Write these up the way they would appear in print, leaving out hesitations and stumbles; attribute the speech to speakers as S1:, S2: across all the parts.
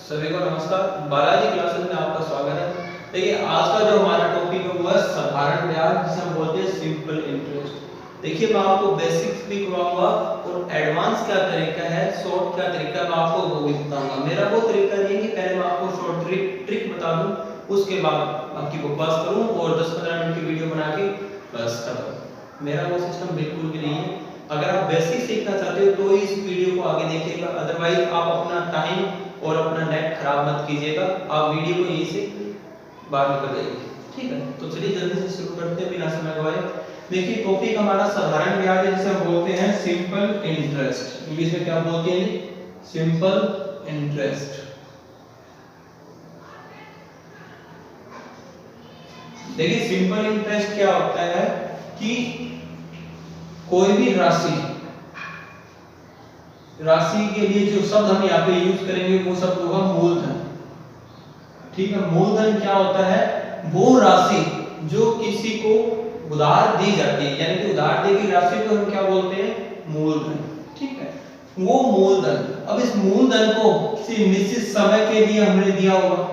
S1: सभी को नमस्कार। बालाजी क्लासेस में आपका स्वागत है। देखिए आज का जो हमारा टॉपिक है वो है साधारण ब्याज, जिसे हम बोलते हैं सिंपल इंटरेस्ट। देखिए मैं आपको बेसिक्स भी करवाऊंगा और एडवांस क्या तरीका है, शॉर्ट क्या तरीका है, मैं आपको वो भी बताऊंगा। मेरा वो तरीका नहीं है कि पहले मैं आपको शॉर्ट ट्रिक बता दूं, उसके बाद आपकी बकवास करूं और 10-15 मिनट की वीडियो बना के बस खत्म। मेरा वो सिस्टम बिल्कुल भी नहीं है। अगर आप बेसिक सीखना चाहते हो तो इस वीडियो को आगे देखिएगा, अदरवाइज आप अपना टाइम और अपना नेट खराब मत कीजिएगा। आप वीडियो को यहीं से बाहर निकल जाइए, ठीक है। तो चलिए जल्दी से शुरू करते हैं बिना समय गवाए। देखिए टॉपिक हमारा साधारण ब्याज है, जिसे हम बोलते हैं सिंपल इंटरेस्ट। इंग्लिश में क्या बोलते हैं? Simple interest. देखिए सिंपल इंटरेस्ट क्या होता है कि कोई भी राशि के लिए जो शब्द हम यहाँ पे यूज करेंगे वो शब्द होगा मूलधन, ठीक है। मूलधन क्या होता है? वो राशि जो किसी को उधार दी जाती है, यानी कि उधार दी गई राशि को हम क्या बोलते हैं? मूलधन, ठीक है। वो मूलधन, अब इस मूलधन को किसी निश्चित समय के लिए हमने दिया होगा,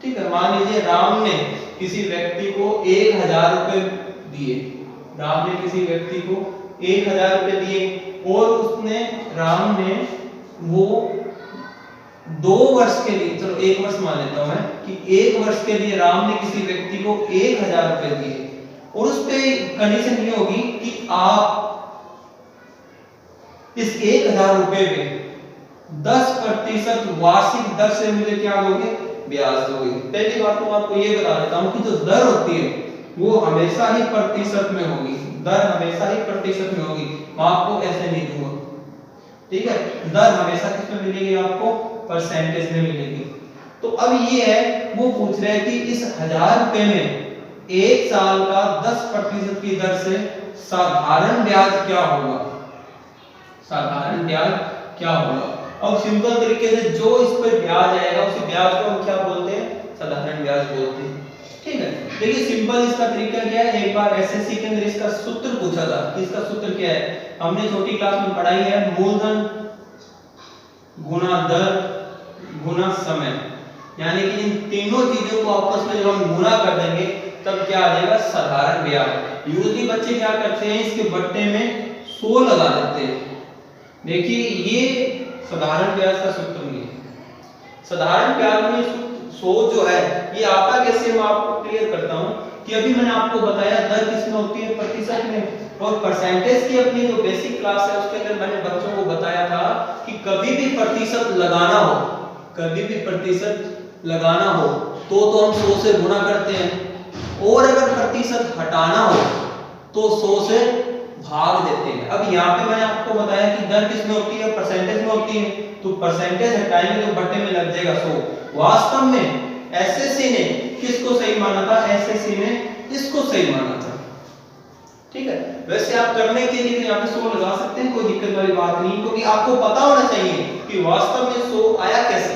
S1: ठीक है। मान लीजिए राम ने किसी व्यक्ति को 1000 रुपए दिए, राम ने किसी व्यक्ति को 1000 रुपए दिए और राम ने वो 2 वर्ष के लिए, चलो 1 वर्ष मान लेता हूं मैं कि 1 वर्ष के लिए राम ने किसी व्यक्ति को 1000 रुपए दिए और उस पे कंडीशन ये होगी कि आप इस 1000 रुपए पे 10% वार्षिक दर से मुझे क्या दोगे? ब्याज दोगे। पहली बात तो आपको ये बता देता हूं कि जो दर होती है वो हमेशा ही प्रतिशत में होगी, दर हमेशा ही प्रतिशत में होगी, मैं आपको ऐसे नहीं दूंगा, ठीक है। दर हमेशा किसमें मिलेगी? आपको परसेंटेज में मिलेगी। तो अब ये है, वो पूछ रहे हैं कि इस 1000 रुपए में 1 साल का 10% की दर से साधारण ब्याज क्या होगा? साधारण ब्याज क्या होगा? अब सिंपल तरीके से जो इस पर ब्याज आएगा उसी ब्याज को हम क्या बोलते हैं? साधारण ब्याज बोलते हैं, ठीक है। देखिए सिंपल इसका तरीका क्या है, एक बार एसएससी के अंदर इसका सूत्र पूछा था। इसका सूत्र क्या है? हमने छोटी क्लास में पढ़ाई है, मूलधन गुना दर गुना समय, यानी कि इन तीनों चीजों को आपस में जब हम गुना कर देंगे तब क्या आ जाएगा? साधारण ब्याज। यूजुअली बच्चे क्या करते हैं, इसके बट्टे में 100 लगा देते हैं। देखिए ये साधारण ब्याज का सूत्र नहीं है। साधारण ब्याज में 100 जो है ये आता कैसे, मैं आपको क्लियर करता हूं कि अभी मैंने आपको बताया दर किसमें होती है? प्रतिशत में। और परसेंटेज की अपनी जो बेसिक क्लास है उसके अंदर मैंने बच्चों को बताया था कि कभी भी प्रतिशत लगाना हो, कभी भी प्रतिशत लगाना हो तो हम 100 से गुणा करते हैं, और अगर प्रतिशत हटाना हो तो 100 से भाग देते हैं। अब यहाँ पे मैंने आपको बताया कि दर किसमें होती है? परसेंटेज में होती है। तो परसेंटेज हटाएंगे तो बट्टे में लग जाएगा 100। वास्तव में एसएससी ने किसको सही माना था? एसएससी ने इसको सही माना था, ठीक है। वैसे आप करने के लिए यहाँ पे 100 लगा सकते हैं, कोई दिक्कत वाली बात नहीं, क्योंकि आपको पता होना चाहिए कि वास्तव में 100 आया कैसे।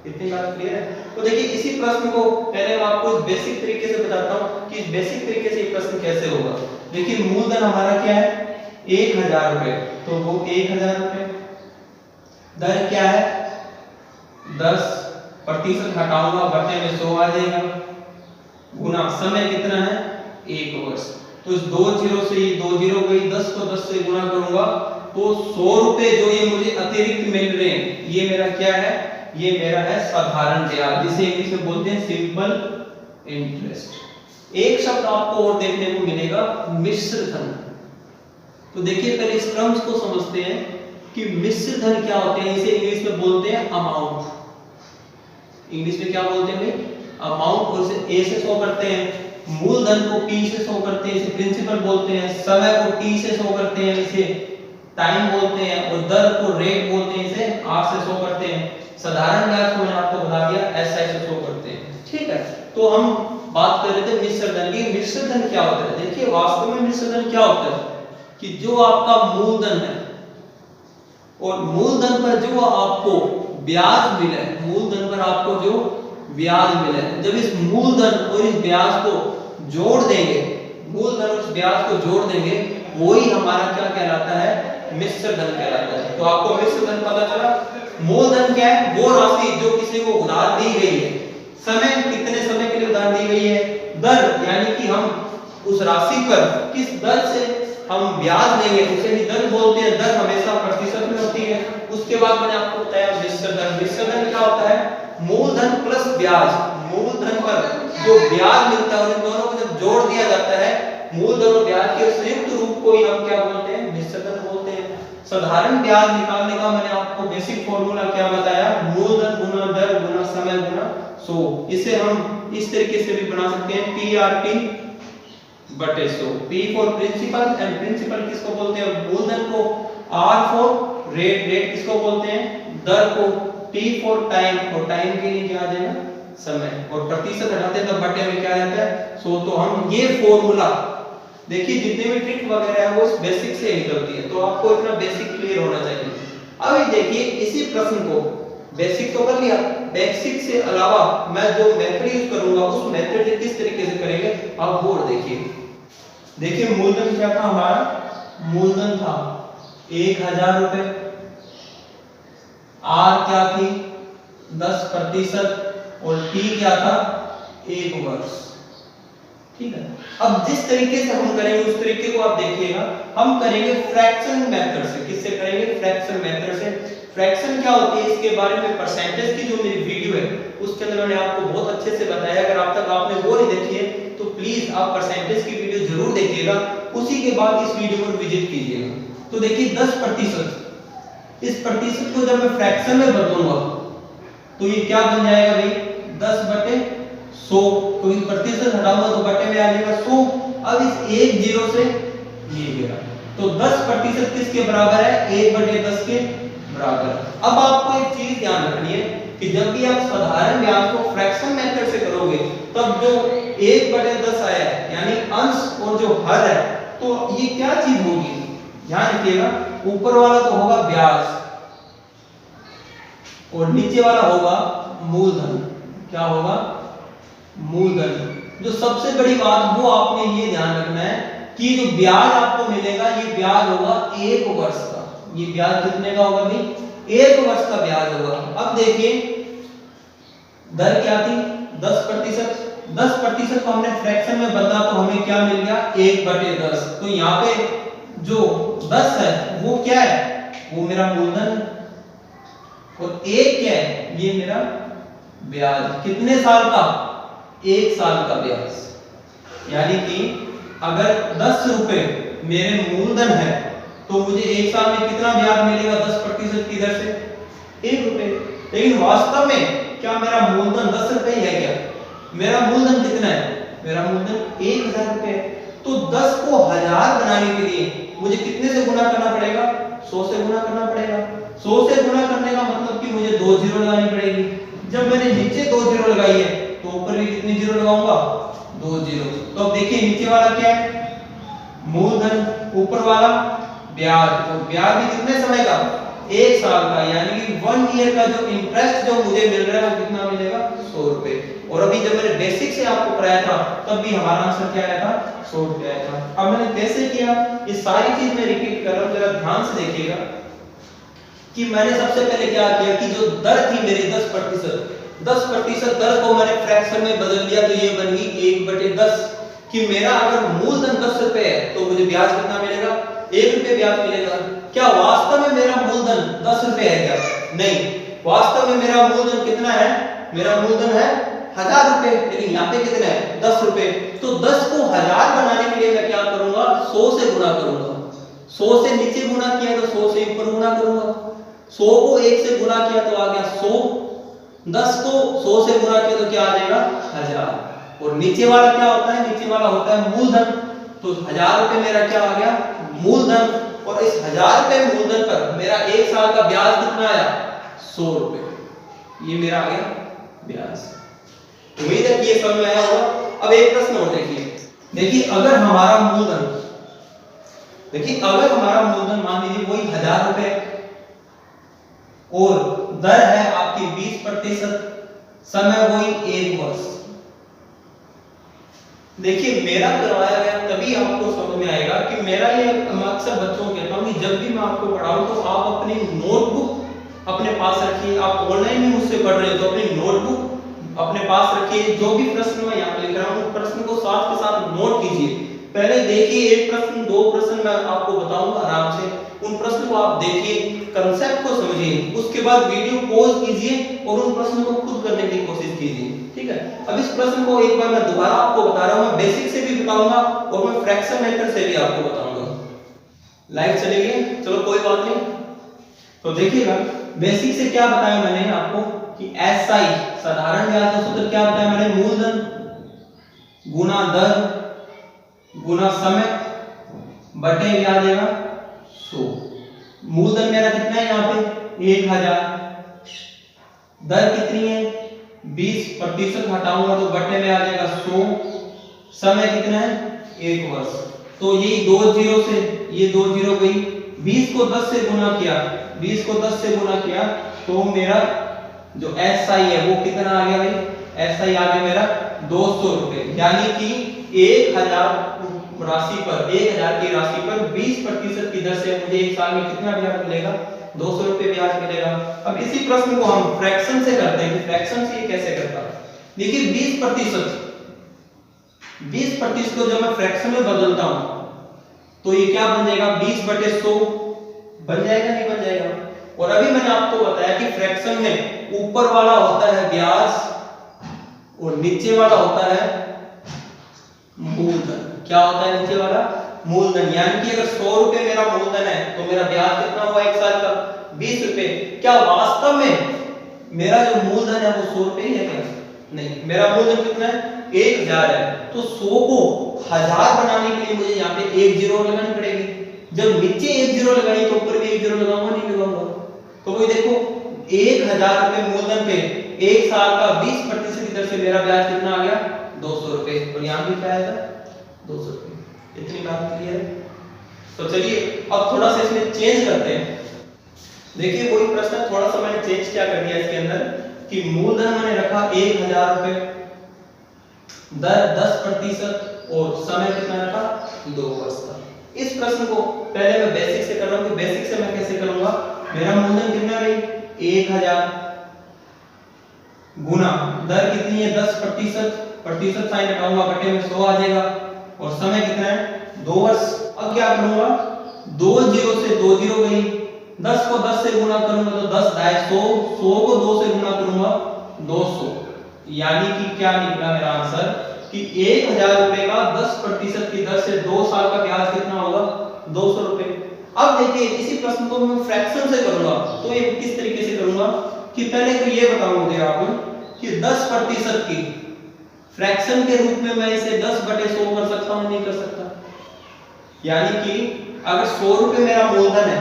S1: इतनी बात क्लियर है? तो देखिए इसी प्रश्न को पहले मैं आपको इस बेसिक तरीके से बताता हूँ कि इस बेसिक तरीके से ये प्रश्न कैसे होगा। देखिए मूलधन हमारा क्या है? 1000 रुपए, तो वो 1000 रुपए। दर क्या है? 10% हटाऊंगा, बट्टे में 100 आ जाएगा, गुना समय कितना है? 1 वर्ष। तो इस 2 जीरो से ये 2 जीरो गई, 10 को 10 से गुना करूंगा तो 100 रुपए जो ये मुझे अतिरिक्त मिल रहे हैं, ये मेरा क्या है? ये मेरा है साधारण ब्याज, जिसे इंग्लिश में बोलते हैं सिंपल इंटरेस्ट। एक शब्द आपको और देखने को मिलेगा, मिश्र धन। तो देखिए पहले इस टर्म्स को समझते हैं कि मिश्र धन क्या होते हैं। इसे इंग्लिश में बोलते हैं अमाउंट। इंग्लिश में क्या बोलते हैं भाई? अमाउंट। और इसे ए से शो करते हैं, मूलधन को पी से शो करते हैं, इसे प्रिंसिपल बोलते हैं, समय को टी से शो करते हैं, इसे टाइम बोलते हैं, और दर को रेट बोलते हैं, इसे आर से शो करते हैं। साधारण ब्याज को मैंने आपको बता दिया एसआई से शो करते हैं, ठीक है। तो हम बात कर रहे थे मिश्र धन की। मिश्र धन क्या होता है? देखिए वास्तव में मिश्र धन क्या होता है कि जो आपका मूलधन है और मूलधन पर जो आपको ब्याज मिले, मूलधन पर आपको जो ब्याज मिले, जब इस मूलधन और इस ब्याज को जोड़ देंगे, मूलधन और इस ब्याज को जोड़ देंगे, वही हमारा क्या कहलाता है? मिश्र धन कहलाता है। तो आपको मिश्र धन पता चला। मूलधन क्या है? वो राशि जो किसी को उधार दी गई है। समय, कितने समय के लिए उधार दी गई है। दर, यानी कि हम उस राशि पर किस दर से हम ब्याज लेंगे उसे ही दर बोलते हैं। दर हमेशा प्रतिशत में होती है। उसके बाद मैंने आपको बताया मिश्र धन। मिश्र धन क्या होता है? मूलधन प्लस ब्याज। मूलधन पर जो ब्याज मिलता है उन दोनों को जब जोड़ दिया जाता है, मूलधन और ब्याज के संयुक्त रूप को ही हम क्या बोलते हैं? मिश्र धन बोलते हैं। साधारण ब्याज निकालने का मैंने आपको बेसिक फॉर्मूला क्या बताया? मूलधन गुना दर गुना समय गुना 100। इसे हम इस तरीके से भी बना सकते हैं, PRT बटे 100। P for principal, and principal किसको बोलते हैं? मूलधन को। R फॉर रेट, रेट किसको बोलते हैं? दर को। T फॉर टाइम, और टाइम के लिए क्या आ जाएगा? समय। और प्रतिशत हटाते हैं तब बटे में क्या आता है? 100। तो हम ये फॉर्मूला देखिए, जितने भी ट्रिक वगैरह है वो इस बेसिक से निकलती है। तो आपको इतना बेसिक क्लियर होना चाहिए। अब देखिए, इसी प्रश्न को बेसिक तो कर लिया, बेसिक से अलावा मैं जो मेथड यूज करूंगा उस मेथड से किस तरीके से करेंगे आप वो देखिए। देखिए मूलधन क्या था हमारा? मूलधन था 1000 रुपए। R क्या थी? 10%। और T क्या था? 1 वर्ष। ठीक है। अब जिस तरीके से हम करेंगे उस तरीके को आप देखिएगा। हम करेंगे फ्रैक्शन मेथड से। किससे करेंगे? फ्रैक्शन मेथड से। फ्रैक्शन क्या होती है इसके बारे में परसेंटेज की जो मेरी वीडियो है उसके अंदर मैंने आपको बहुत अच्छे से बताया। अगर अब तक आपने वो नहीं देखी है तो प्लीज आप परसेंटेज की वीडियो जरूर देखिएगा। उसी के बाद इस वीडियो को विजिट कीजिएगा। तो देखिए 10%, इस प्रतिशत को जब मैं फ्रैक्शन में बदलूंगा तो ये क्या बन जाएगा भाई? 10/100। क्योंकि प्रतिशत हटाऊंगा तो बटे में आ जाएगा 100। अब इस 1 0 से ये गया, तो 10% किसके बराबर है? 1/10 के बराबर। अब आपको एक चीज ध्यान रखनी है कि जब भी आप साधारण ब्याज को फ्रैक्शन मेथड से करोगे तब जो 1/10 आया है यानी अंश और जो हर है, तो ये क्या चीज होगी? ध्यान रखिएगा, ऊपर वाला तो होगा ब्याज और नीचे वाला होगा मूलधन। क्या होगा? मूलधन। जो सबसे बड़ी बात वो आपने ये ध्यान रखना है कि जो ब्याज आपको मिलेगा ये ब्याज होगा 1 वर्ष का। ये ब्याज कितने का होगा भाई? 1 वर्ष का ब्याज होगा। अब देखिए दर क्या थी? 10%। 10% को हमने फ्रैक्शन में बदला तो हमें क्या मिल गया? 1/10। तो यहाँ पे जो 10 है वो क्या है? वो मेरा मूलधन और 1 क्या है? ये मेरा ब्याज। कितने साल का? 1 साल का ब्याज। यानी कि अगर 10 रुपए मेरे मूलधन है तो मुझे 1 साल में कितना ब्याज मिलेगा? 10% की दर से 1 रुपए। लेकिन वास्तव में क्या मेरा मूलधन 10 रुपए ही है क्या? मेरा मूलधन कितना है? मेरा मूलधन 1000 रुपए है। तो 10 को 1000 बनाने के लिए मुझे कितने से गुना करना पड़ेगा? 100 से गुना करना पड़ेगा। 100 से गुना करने का मतलब कि मुझे 2 जीरो लगानी पड़ेगी। जब मैंने नीचे 2 जीरो लगाई है तो ऊपर भी कितनी जीरो लगाऊंगा? 2 जीरो। तो अब देखिए नीचे वाला क्या है? मूलधन, ऊपर वाला ब्याज। तो ब्याज भी कितने समय का? 1 साल का। यानी कि 1 ईयर का जो इंटरेस्ट जो मुझे मिल रहा है वो कितना मिलेगा? 100 रुपए। और अभी जब मैंने बेसिक से आपको कराया था तब भी हमारा आंसर क्या आया था? 100 रुपए आया था। अब मैंने कैसे किया ये सारी चीज मैं रिपीट कर रहा हूं, जरा ध्यान से देखिएगा कि मैंने सबसे पहले क्या किया कि जो दर थी मेरी 10% दर को मैंने फ्रैक्शन में बदल दिया तो ये बन गई 1/10। कि मेरा अगर मूलधन 10 रुपए है तो मुझे ब्याज कितना मिलेगा? 1 रुपए ब्याज मिलेगा। क्या वास्तव में मेरा मूलधन 10 रुपए है क्या? नहीं, वास्तव में मेरा मूलधन कितना है? मेरा मूलधन है 1000 रुपए। लेकिन यहाँ पे कितना है? 10 रुपए। तो 10 को 1000 बनाने के लिए मैं क्या करूंगा? 100 से गुना करूंगा। 100 से नीचे गुना किया तो 100 से ऊपर गुना करूंगा। 100 को 1 से गुना किया तो आ गया 100। 10 को 100 से गुना किया तो क्या आ जाएगा? 1000। और नीचे वाला क्या होता है? नीचे वाला होता है मूलधन। तो 1000 रुपए मेरा क्या आ गया? मूलधन। और इस 1000 रुपए मूलधन पर मेरा 1 साल का ब्याज कितना आया? 100 रुपए। ये मेरा आ गया ब्याज। उम्मीद है कि ये समझ में आया होगा। अब एक प्रश्न और देखिए अगर हमारा मूलधन मान लीजिए वही 1000 रुपए और दर है आपकी 20%, समय वही 1 वर्ष। देखिए मेरा करवाया गया तभी आपको समझ में आएगा कि मेरा ये, मैं अक्सर बच्चों को कहता हूँ कि जब भी मैं आपको पढ़ाऊँ तो आप अपनी नोटबुक अपने पास रखिए। आप ऑनलाइन भी मुझसे पढ़ रहे हो तो अपनी नोटबुक अपने पास रखिए। जो भी प्रश्न मैं यहाँ पे लिख रहा हूँ उस प्रश्न को साथ के साथ नोट कीजिए। पहले देखिए एक प्रश्न, दो प्रश्न मैं आपको बताऊंगा आराम से, उन प्रश्न को आप देखिए, कंसेप्ट को समझिए, उसके बाद वीडियो पॉज कीजिए और उन प्रश्नों को खुद करने की कोशिश कीजिए। ठीक है, अब इस प्रश्न को एक बार मैं दोबारा आपको बता रहा हूं, मैं बेसिक से भी बताऊंगा और मैं फ्रैक्शन मेथड से भी आपको बताऊंगा। लाइव चलेगी, चलो कोई बात नहीं। तो देखिएगा बेसिक से क्या बताया मैंने आपको कि एसआई साधारण ब्याज का सूत्र क्या बताया मैंने, मूलधन गुना दर गुना समय बटे ब्याज देगा 100। मूलधन मेरा कितना है यहाँ पे 1000, दर कितनी है 20% हटाऊंगा तो बटे में आ जाएगा 100, समय कितना है 1 वर्ष। तो ये 2 जीरो से ये 2 जीरो गई, 20 को 10 से गुना किया, 20 को 10 से गुना किया तो मेरा जो एसआई है वो कितना आ गया भाई, एसआई आ गया मेरा 200 रुपए। यानी कि 1000 राशि पर 1000 की राशि पर 20% की दर से मुझे एक साल में कितना ब्याज मिलेगा, 200 रुपए ब्याज मिलेगा। अब इसी प्रश्न को हम फ्रैक्शन से करते हैं कि फ्रैक्शन से ये कैसे करता है। देखिए 20% को जब मैं फ्रैक्शन में बदलता हूं तो ये क्या बन जाएगा 20/100 बन जाएगा, नहीं बन जाएगा। और अभी मैंने आपको बताया कि फ्रैक्शन में ऊपर वाला होता है ब्याज और नीचे वाला होता है मूलधन। क्या होता है नीचे वाला, मूलधन। यानी कि अगर 100 रुपए मेरा मूलधन है तो मेरा ब्याज कितना हुआ एक साल का 20 रुपए। क्या वास्तव में मेरा जो मूलधन है वो 100 रुपए ही है क्या, नहीं, मेरा मूलधन कितना है 1000 है। तो 100 को 1000 बनाने के लिए मुझे यहाँ पे एक जीरो लगानी पड़ेगी। जब नीचे एक जीरो लगाई तो ऊपर भी एक जीरो लगाऊंगा, नहीं लगाऊंगा। तो वही देखो 1000 रुपए मूलधन पे एक साल का 20% की दर से मेरा ब्याज कितना आ गया 200 रुपए। और यहाँ भी क्या आया था 200 रुपए। इतनी बात क्लियर है। तो चलिए अब थोड़ा सा इसमें चेंज करते हैं। देखिए वही प्रश्न थोड़ा सा मैंने चेंज क्या कर दिया इसके अंदर कि मूलधन मैंने रखा 1000 रुपए, दर 10% और समय कितना रखा 2 वर्ष का। इस प्रश्न को पहले मैं बेसिक से कर रहा हूं कि बेसिक से मैं कैसे करूंगा। मेरा मूलधन कितना है 1000 गुना दर कितनी है 10%, प्रतिशत साइन हटाऊंगा बटे में 100 आ जाएगा और समय कितना है 2 वर्ष। अब क्या करूंगा 2 जीरो से 2 जीरो गई, 10 को 10 से गुना करूंगा तो 10 दाए 100, 100 को 2 से गुना करूंगा 200। यानी कि क्या निकला मेरा आंसर कि 1000 रुपए का 10% की दर से 2 साल का ब्याज कितना होगा 200 रुपए। अब देखिए इसी प्रश्न को मैं फ्रैक्शन से करूंगा तो ये किस तरीके से करूंगा कि पहले तो ये बताऊं मुझे आप कि 10% की फ्रैक्शन के रूप में मैं इसे 10/100 कर सकता हूं, नहीं कर सकता। यानी कि अगर 100 रुपए मेरा मूलधन है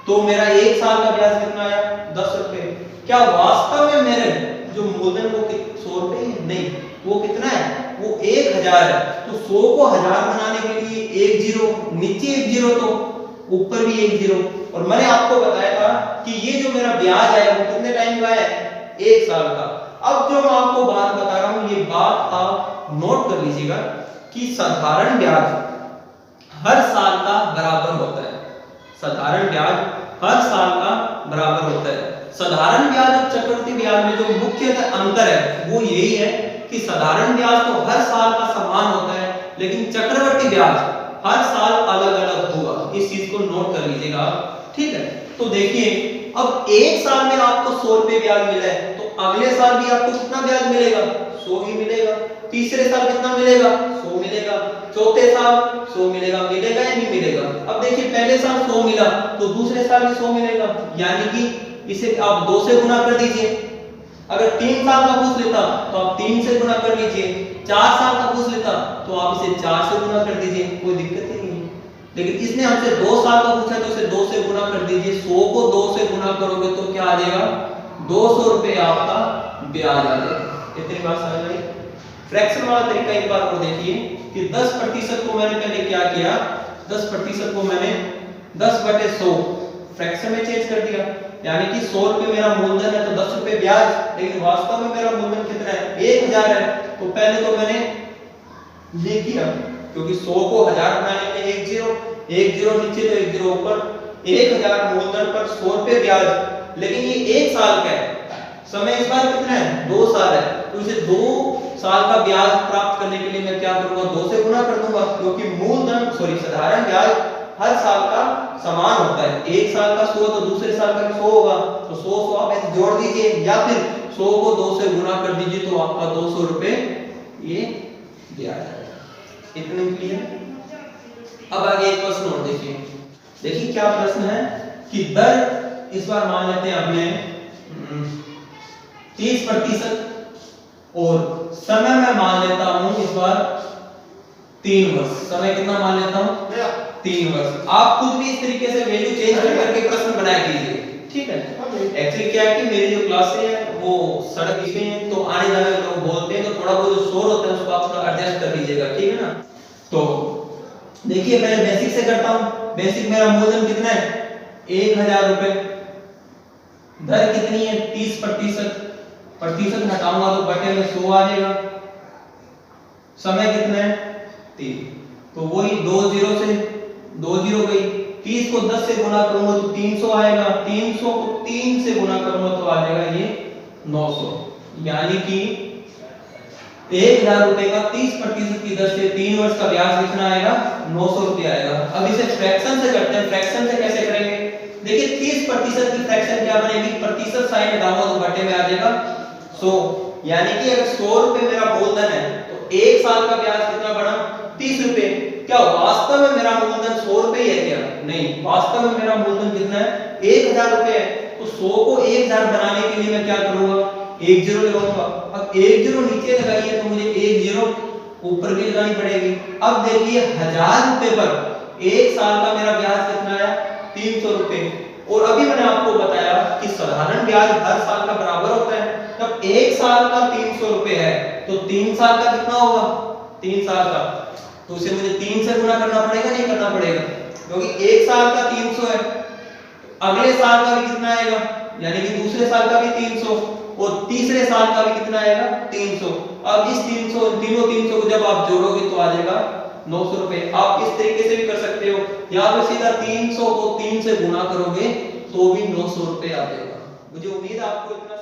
S1: तो मेरा एक साल का ब्याज कितना आया 10 रुपए। क्या वास्तव में मेरे जो मूलधन वो 100 रुपए है, नहीं, वो कितना है वो 1000 है। तो 100 को 1000 बनाने के लिए एक जीरो, नीचे एक जीरो तो ऊपर भी एक जीरो। और मैंने आपको बताया था कि ये जो मेरा ब्याज है वो कितने टाइम का है 1 साल का। अब जो मैं आपको बात बता रहा हूं ये बात आप नोट कर लीजिएगा कि साधारण ब्याज हर साल का बराबर होता है। साधारण ब्याज हर साल का बराबर होता है। साधारण ब्याज और चक्रवृद्धि ब्याज में जो मुख्य अंतर है वो यही है कि साधारण ब्याज तो हर साल का समान होता है लेकिन चक्रवृद्धि ब्याज हर साल अलग-अलग होगा। इस चीज को नोट कर लीजिएगा, ठीक है। तो देखिए अब एक साल में आपको 100 रुपए ब्याज मिला है तो अगले साल भी आपको कितना ब्याज मिलेगा 100 ही मिलेगा। तीसरे साल कितना मिलेगा 100 मिलेगा। चौथे साल 100 मिलेगा, मिलेगा या नहीं मिलेगा। अब देखिए पहले साल 100 मिला तो दूसरे साल भी 100 मिलेगा। यानी कि इसे आप 2 से गुना कर दीजिए। अगर 3 साल का पूछ लेता तो आप 3 से गुना कर लीजिए। 4 साल का पूछ लेता तो आप इसे 4 से गुना कर दीजिए, कोई दिक्कत ही नहीं। लेकिन इसने हमसे 2 साल का पूछा तो इसे 2 से गुना कर दीजिए। 100 को 2 से गुना करोगे तो क्या आ जाएगा 200 रुपए आपका ब्याज आ जाएगा। इतनी बात समझ आई। फ्रैक्शन वाला तरीका एक बार और देखिए कि 10% को मैंने पहले क्या किया, 10% को मैंने 10/100 फ्रैक्शन में चेंज कर दिया। यानी कि 100 रुपए मेरा मूलधन है तो 10 रुपए ब्याज, लेकिन वास्तव में मेरा मूलधन कितना है 1000 है। तो पहले तो मैंने लेकिन अब क्योंकि 100 को 1000 बनाने में एक जीरो नीचे तो एक जीरो ऊपर, 1000 मूलधन पर 100 रुपए ब्याज, लेकिन ये 1 साल का है, समय इस बार कितना है 2 साल है, तो इसे 2 साल का ब्याज प्राप्त करने के लिए मैं क्या करूंगा 2 से गुना कर दूंगा, क्योंकि मूलधन साधारण ब्याज हर साल का समान होता है, एक साल का 100 तो दूसरे साल का भी 100 होगा, तो 100 आप ऐसे जोड़ दीजिए या फिर 100 को 2 से गुना कर दीजिए तो आपका 200 रुपए ये ब्याज आएगा। इतने क्लियर। अब आगे एक प्रश्न और देखिए क्या प्रश्न है कि दर इस बार मान लेते हैं अपने 30% और समय मैं मान लेता हूं इस बार 3 वर्ष, समय कितना मान लेता हूं 3 वर्ष। आप खुद भी इस तरीके से वैल्यू चेंज करके प्रश्न बनाया कीजिए, ठीक है। एक्चुअली क्या है कि मेरी जो क्लासें हैं वो सड़क पे हैं, तो आने जाने वाले लोग बोलते हैं, तो थोड़ा बहुत जो शोर होता है उसको आप थोड़ा एडजस्ट कर लीजिएगा, ठीक है ना। तो देखिए पहले बेसिक से करता हूं। बेसिक मेरा मूलधन कितना है 1000 रुपए, दर कितनी है 30%, प्रतिशत हटाऊंगा तो बटे में 100 आ जाएगा, समय कितना है 3, तो वही 2 जीरो से 2 जीरो गई, 30 को 10 से गुना करूंगा तो 300 आएगा, 300 को 3 से गुना करूंगा तो आ जाएगा ये 900, यानी कि 1000 रुपए का 30% की दर से 3 वर्ष का ब्याज कितना आएगा 900 रुपए आएगा। अब इसे फ्रैक्शन से करते हैं, फ्रैक्शन से कैसे करेंगे, देखिए 30% की फ्रैक्शन क्या बनेगी, प्रतिशत साइन हटाऊंगा तो बटे में आ जाएगा 100, यानी कि अगर 100 रुपए मेरा मूलधन है तो 1 साल का ब्याज कितना बना 30 रुपए। क्या वास्तव में मेरा मूलधन 100 रुपए है क्या, नहीं, वास्तव में मेरा मूलधन कितना है 1000 रुपए है, तो 100 को 1000 बनाने के लिए मैं क्या करूंगा 1 जीरो लगाऊंगा। अब 1 जीरो नीचे लगाई है तो मुझे 1 जीरो ऊपर भी लगानी पड़ेगी। अब देखिए 1000 रुपए पर 1 साल का मेरा ब्याज कितना आया 300 रुपए, और अभी मैंने आपको बताया कि साधारण ब्याज हर साल का बराबर होता है, तब 1 साल का 300 रुपए है तो 3 साल का कितना होगा 3 साल का, तो उसे मुझे 3 से गुना करना पड़ेगा नहीं करना पड़ेगा, क्योंकि 1 साल का 300 है, अगले साल का भी कितना आएगा, यानी कि दूसरे साल का भी 300 और तीसरे साल का भी कितना आएगा 300। अब इस 300 तीनों 300 को जब आप जोड़ोगे तो आ जाएगा 900 रुपए। आप इस तरीके से भी कर सकते हो, या फिर सीधा 300 को 3 से गुना करोगे तो भी 900 रुपए आ जाएगा। मुझे उम्मीद है आपको इतना